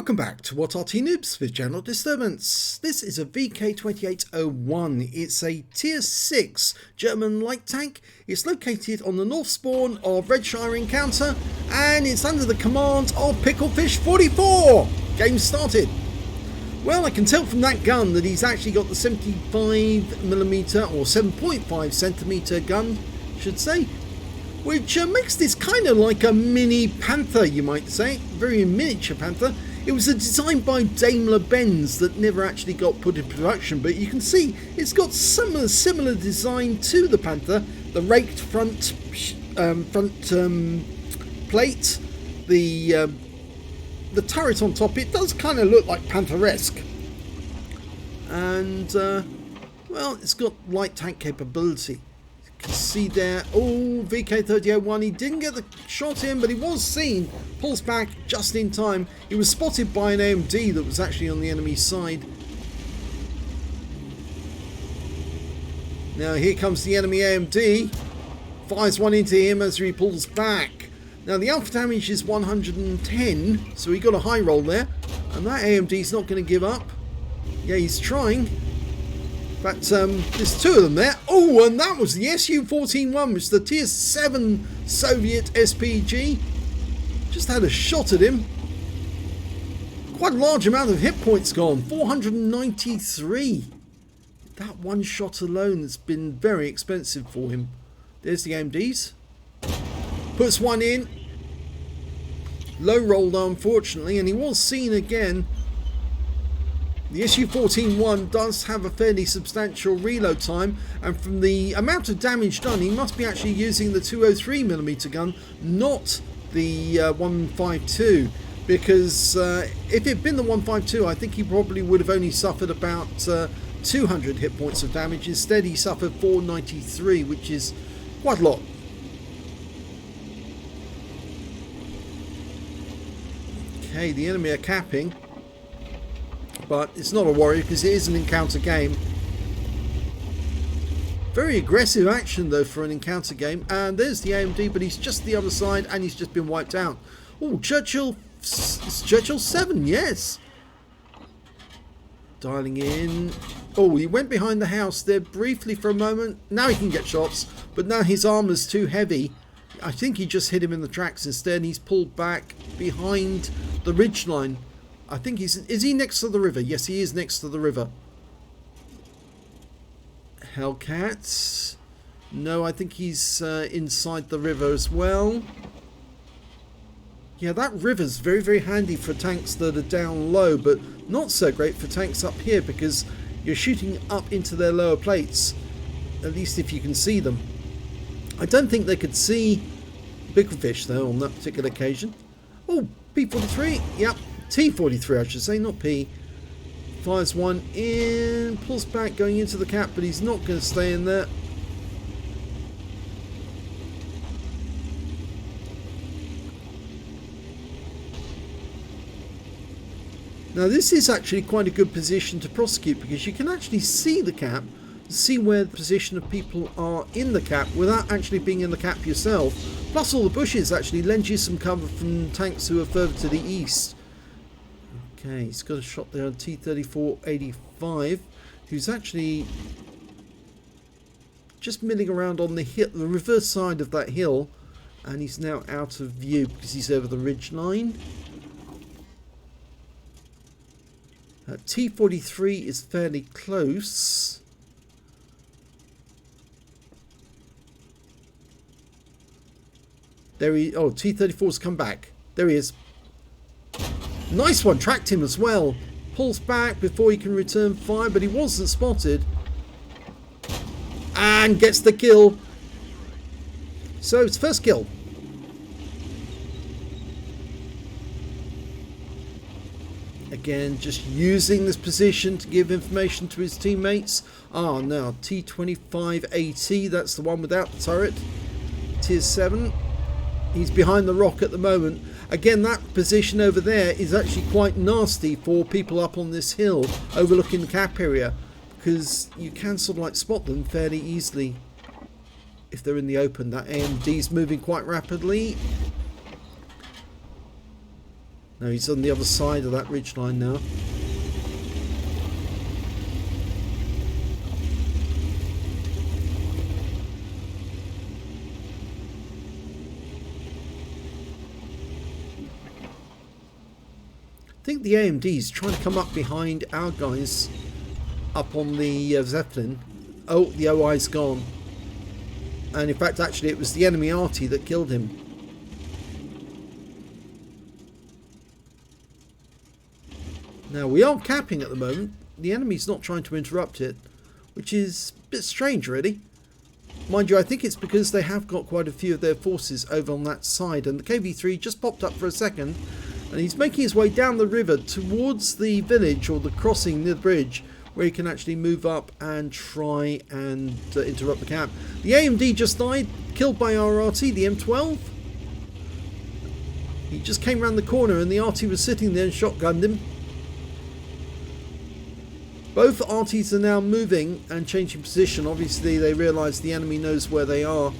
Welcome back to What Arty Noobs with General Disturbance. This is a VK2801. It's a Tier 6 German light tank. It's located on the north spawn of Redshire Encounter and it's under the command of Picklefish44. Game started. Well, I can tell from that gun that he's actually got the 75mm or 7.5cm gun, should say, which makes this kind of like a mini Panther, you might say, very miniature Panther. It was a design by Daimler-Benz that never actually got put in production, but you can see it's got some similar design to the Panther. The raked front plate, the turret on top, it does kind of look like Panther-esque. And, well, it's got light tank capability. You can see there, oh, VK3001, he didn't get the shot in, but he was seen, pulls back just in time. He was spotted by an AMD that was actually on the enemy side. Now here comes the enemy AMD, fires one into him as he pulls back. Now the alpha damage is 110, so he got a high roll there, and that AMD's not going to give up. Yeah, he's trying. But there's two of them there. Oh, and that was the Su-14-1, which is the Tier 7 Soviet SPG. Just had a shot at him. Quite a large amount of hit points gone. 493. That one shot alone has been very expensive for him. There's the AMDs. Puts one in. Low roll though, unfortunately, and he was seen again. The Su-14-1 does have a fairly substantial reload time, and from the amount of damage done, he must be actually using the 203mm gun, not the 152, because if it had been the 152, I think he probably would have only suffered about 200 hit points of damage. Instead, he suffered 493, which is quite a lot. Okay, the enemy are capping. But it's not a worry because it is an encounter game. Very aggressive action though for an encounter game. And there's the AMD, but he's just the other side and he's just been wiped out. Oh, Churchill 7, yes. Dialing in. Oh, he went behind the house there briefly for a moment. Now he can get shots, but now his armor's too heavy. I think he just hit him in the tracks instead. He's pulled back behind the ridgeline. I think is he next to the river? Yes, he is next to the river. Hellcats. No, I think he's inside the river as well. Yeah, that river's very, very handy for tanks that are down low, but not so great for tanks up here because you're shooting up into their lower plates, at least if you can see them. I don't think they could see Picklefish though on that particular occasion. Oh, P43, yep. T43 I should say, not P. Fires one in, pulls back going into the cap, but he's not going to stay in there. Now this is actually quite a good position to prosecute because you can actually see the cap, see where the position of people are in the cap without actually being in the cap yourself. Plus all the bushes actually lend you some cover from tanks who are further to the east. Okay, he's got a shot there on T-34-85, who's actually just milling around on the hill, the reverse side of that hill, and he's now out of view because he's over the ridge line. T-43 is fairly close. There he, oh, T-34's come back. There he is. Nice one, tracked him as well. Pulls back before he can return fire, but he wasn't spotted. And gets the kill. So it's first kill. Again, just using this position to give information to his teammates. Ah, now T-25AT, that's the one without the turret. Tier 7. He's behind the rock at the moment. Again, that position over there is actually quite nasty for people up on this hill overlooking the cap area because you can sort of like spot them fairly easily if they're in the open. That AMD's moving quite rapidly. No, he's on the other side of that ridgeline now. I think the AMD is trying to come up behind our guys up on the Zeppelin. Oh, the OI's gone. And in fact, actually, it was the enemy Arty that killed him. Now, we are capping at the moment. The enemy's not trying to interrupt it, which is a bit strange, really. Mind you, I think it's because they have got quite a few of their forces over on that side. And the KV-3 just popped up for a second. And he's making his way down the river towards the village, or the crossing near the bridge, where he can actually move up and try and interrupt the cap. The AMD just died, killed by our Arty, the M12. He just came around the corner and the Arty was sitting there and shotgunned him. Both Artys are now moving and changing position. Obviously they realise the enemy knows where they are.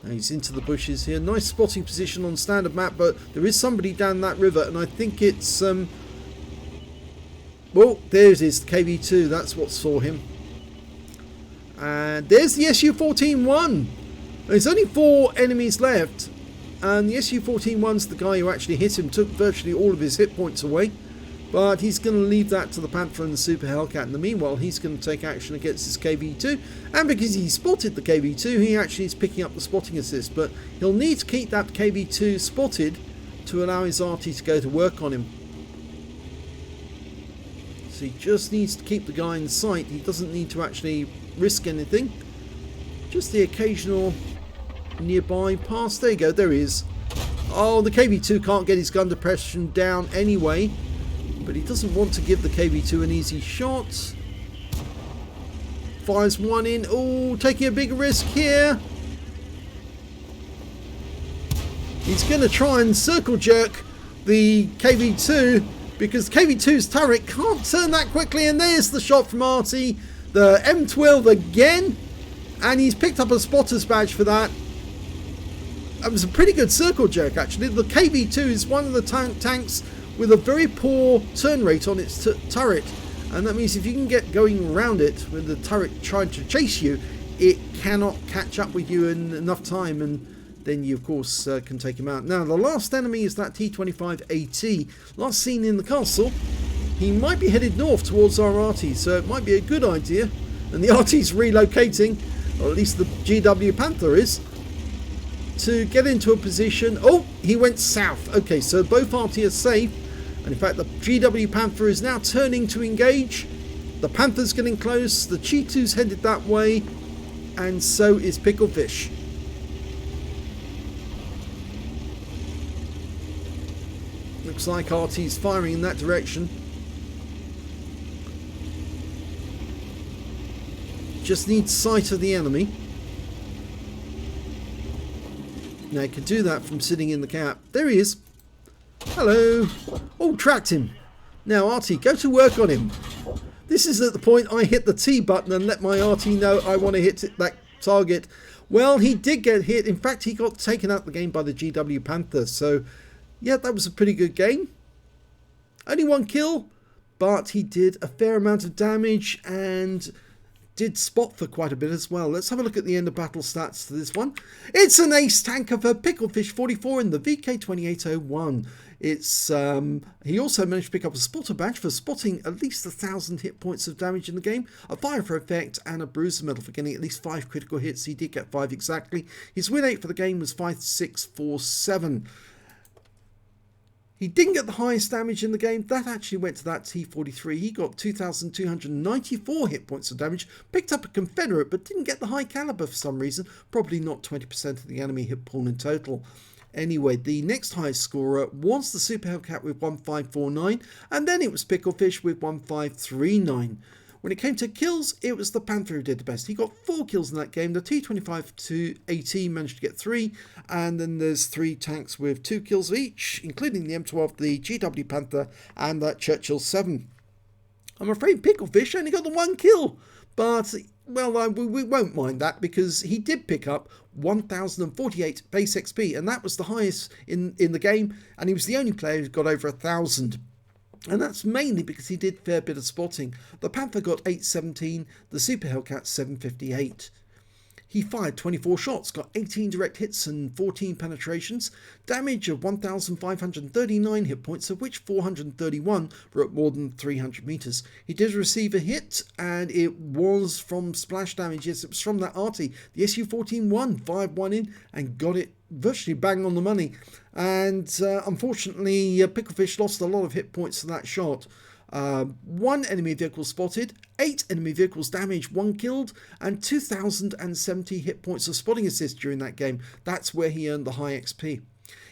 Now he's into the bushes here. Nice spotting position on standard map, but there is somebody down that river, and I think it's well, there it is, the KV-2. That's what saw him. And there's the Su-14-1. There's only 4 enemies left, and the Su-14-1's the guy who actually hit him, took virtually all of his hit points away. But he's going to leave that to the Panther and the Super Hellcat. In the meanwhile, he's going to take action against this KV-2. And because he spotted the KV-2, he actually is picking up the spotting assist. But he'll need to keep that KV-2 spotted to allow his Arty to go to work on him. So he just needs to keep the guy in sight. He doesn't need to actually risk anything. Just the occasional nearby pass. There you go, there he is. Oh, the KV-2 can't get his gun depression down anyway. But he doesn't want to give the KV-2 an easy shot. Fires one in. Oh, taking a big risk here. He's going to try and circle jerk the KV-2 because KV-2's turret can't turn that quickly. And there's the shot from Arty. The M12 again. And he's picked up a spotter's badge for that. That was a pretty good circle jerk, actually. The KV-2 is one of the tanks with a very poor turn rate on its turret, and that means if you can get going around it with the turret trying to chase you, it cannot catch up with you in enough time, and then you of course can take him out. Now the last enemy is that T-25AT, last seen in the castle. He might be headed north towards our Arty, so it might be a good idea, and the Arty's relocating, or at least the GW Panther is, to get into a position. Oh, he went south. Okay, so both Arty are safe. And in fact, the GW Panther is now turning to engage. The Panther's getting close. The Cheetah's headed that way. And so is Picklefish. Looks like Arty's firing in that direction. Just needs sight of the enemy. Now, he can do that from sitting in the cap. There he is. Hello. Oh, tracked him. Now, Arty, go to work on him. This is at the point I hit the T button and let my Arty know I want to hit that target. Well, he did get hit. In fact, he got taken out of the game by the GW Panther. So, yeah, that was a pretty good game. Only 1 kill, but he did a fair amount of damage and did spot for quite a bit as well. Let's have a look at the end of battle stats to this one. It's an ace tanker for Picklefish 44 in the VK2801. It's he also managed to pick up a spotter badge for spotting at least 1,000 hit points of damage in the game, a fire for effect, and a bruiser medal for getting at least 5 critical hits. He did get 5 exactly. His win rate for the game was 5647. He didn't get the highest damage in the game. That actually went to that T-43. He got 2,294 hit points of damage. Picked up a Confederate, but didn't get the high caliber for some reason. Probably not 20% of the enemy hit pool in total. Anyway, the next highest scorer was the Super Hellcat with 1549. And then it was Picklefish with 1539. When it came to kills, it was the Panther who did the best. He got 4 kills in that game. The T-25AT managed to get 3. And then there's 3 tanks with 2 kills each, including the M12, the GW Panther, and that Churchill 7. I'm afraid Picklefish only got the 1 kill. But, well, we won't mind that, because he did pick up 1048 base XP, and that was the highest in the game, and he was the only player who got over 1000. And that's mainly because he did a fair bit of spotting. The Panther got 817, the Super Hellcat 758. He fired 24 shots, got 18 direct hits and 14 penetrations, damage of 1,539 hit points, of which 431 were at more than 300 meters. He did receive a hit, and it was from splash damage. Yes, it was from that Arty. The Su-14-1 fired one in and got it virtually bang on the money. And unfortunately, Picklefish lost a lot of hit points to that shot. 1 enemy vehicle spotted, 8 enemy vehicles damaged, 1 killed, and 2,070 hit points of spotting assist during that game. That's where he earned the high XP.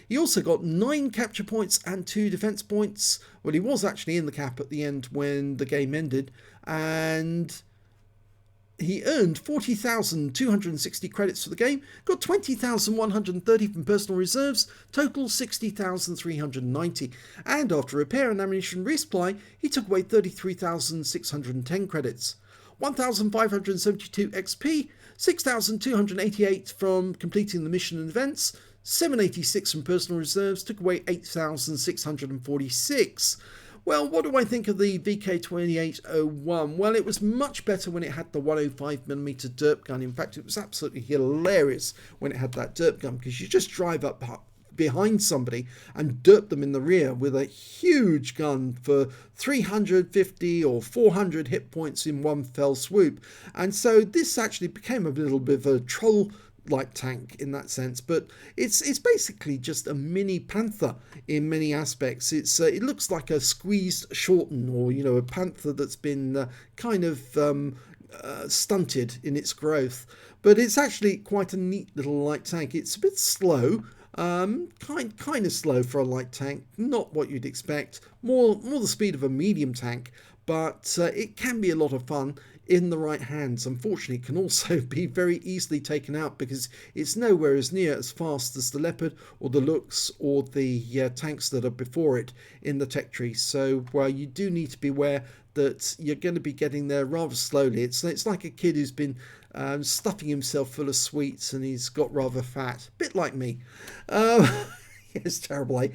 He also got 9 capture points and 2 defense points. Well, he was actually in the cap at the end when the game ended, and he earned 40,260 credits for the game, got 20,130 from personal reserves, total 60,390, and after repair and ammunition resupply, he took away 33,610 credits. 1,572 XP, 6,288 from completing the mission and events, 786 from personal reserves, took away 8,646. Well, what do I think of the VK2801? Well, it was much better when it had the 105mm derp gun. In fact, it was absolutely hilarious when it had that derp gun, because you just drive up behind somebody and derp them in the rear with a huge gun for 350 or 400 hit points in one fell swoop. And so this actually became a little bit of a troll light tank in that sense, but it's basically just a mini Panther in many aspects. It looks like a squeezed Shorten, or a Panther that's been kind of stunted in its growth, but it's actually quite a neat little light tank. It's a bit slow, kind of slow for a light tank, not what you'd expect, more the speed of a medium tank, but it can be a lot of fun in the right hands. Unfortunately, it can also be very easily taken out, because it's nowhere as near as fast as the Leopard or the Lux or the tanks that are before it in the tech tree. So you do need to be aware that you're going to be getting there rather slowly. It's like a kid who's been stuffing himself full of sweets and he's got rather fat, a bit like me. It's terrible, eh?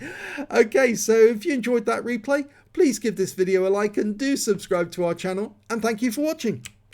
Okay, so if you enjoyed that replay, please give this video a like and do subscribe to our channel, and thank you for watching.